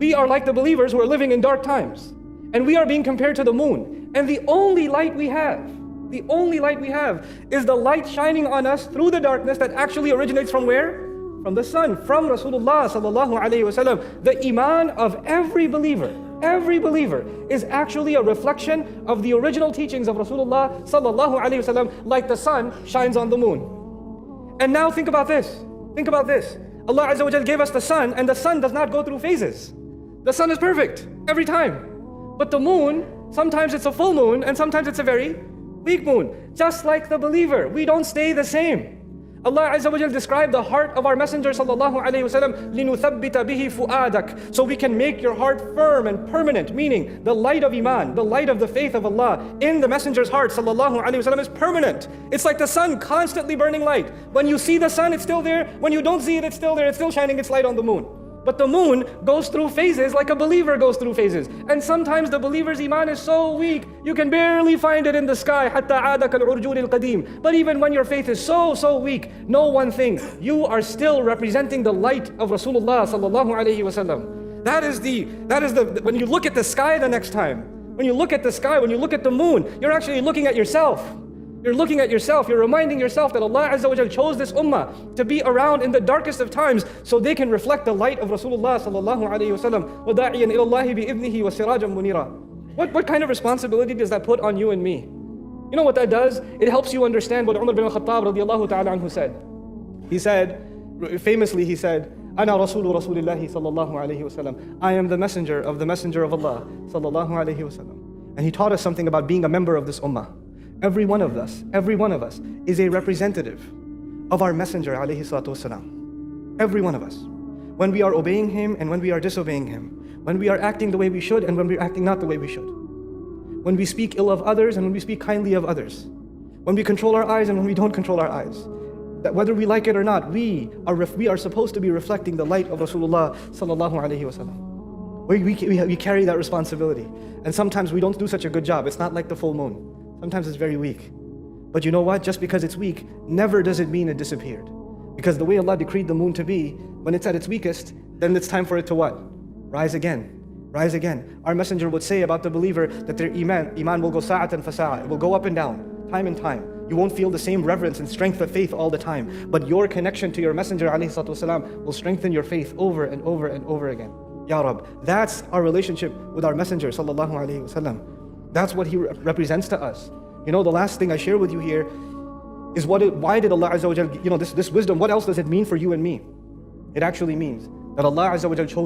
We are like the believers who are living in dark times. And we are being compared to the moon. And the only light we have is the light shining on us through the darkness that actually originates from where? From the sun, from Rasulullah sallallahu alaihi wasallam. The iman of every believer is actually a reflection of the original teachings of Rasulullah sallallahu alaihi wasallam, like the sun shines on the moon. And now think about this. Allah Azza wa Jal gave us the sun, and the sun does not go through phases. The sun is perfect every time. But the moon, sometimes it's a full moon, and sometimes it's a very weak moon. Just like the believer, we don't stay the same. Allah Azza wa Jal described the heart of our Messenger sallallahu alayhi wasallam, لِنُثَبِّتَ بِهِ فُؤَادَكَ, so we can make your heart firm and permanent, meaning the light of iman, the light of the faith of Allah in the Messenger's heart sallallahu alayhi wasallam is permanent. It's like the sun constantly burning light. When you see the sun, it's still there. When you don't see it, it's still there. It's still shining its light on the moon. But the moon goes through phases like a believer goes through phases. And sometimes the believer's iman is so weak, you can barely find it in the sky. حَتَّى عَادَ كَالْعُرْجُونِ الْقَدِيمِ. But even when your faith is so weak, know one thing: you are still representing the light of Rasulullah sallallahu alaihi wasallam. That is the when you look at the sky the next time, when you look at the sky, when you look at the moon, you're actually looking at yourself. You're looking at yourself, you're reminding yourself that Allah Azza wa Jal chose this ummah to be around in the darkest of times so they can reflect the light of Rasulullah sallallahu alayhi wa sallam. وَدَاعِيًا إِلَى اللَّهِ بِإِذْنِهِ وَسِرَاجًا مُنِيرًا. What kind of responsibility does that put on you and me? You know what that does? It helps you understand what Umar bin al-Khattab radiallahu ta'ala anhu said. He said, famously he said, أَنَا رَسُولُ رَسُولِ اللَّهِ sallallahu alayhi wa sallam. I am the messenger of Allah sallallahu alayhi wa sallam. And he taught us something about being a member of this ummah. Every one of us is a representative of our Messenger alayhi salatu wasalam. Every one of us. When we are obeying him and when we are disobeying him. When we are acting the way we should and when we are acting not the way we should. When we speak ill of others and when we speak kindly of others. When we control our eyes and when we don't control our eyes. That whether we like it or not, we are supposed to be reflecting the light of Rasulullah sallallahu alayhi wasallam. We carry that responsibility. And sometimes we don't do such a good job. It's not like the full moon. Sometimes it's very weak. But you know what? Just because it's weak, never does it mean it disappeared. Because the way Allah decreed the moon to be, when it's at its weakest, then it's time for it to what? Rise again. Rise again. Our Messenger would say about the believer that their iman will go sa'atan fa sa'a. It will go up and down, time and time. You won't feel the same reverence and strength of faith all the time. But your connection to your Messenger ﷺ will strengthen your faith over and over and over again. Ya Rab, that's our relationship with our Messenger sallallahu alaihi wasallam. That's what he represents to us. You know, the last thing I share with you here is why did Allah Azza wa Jal, this wisdom, what else does it mean for you and me? It actually means that Allah Azza wa Jal chose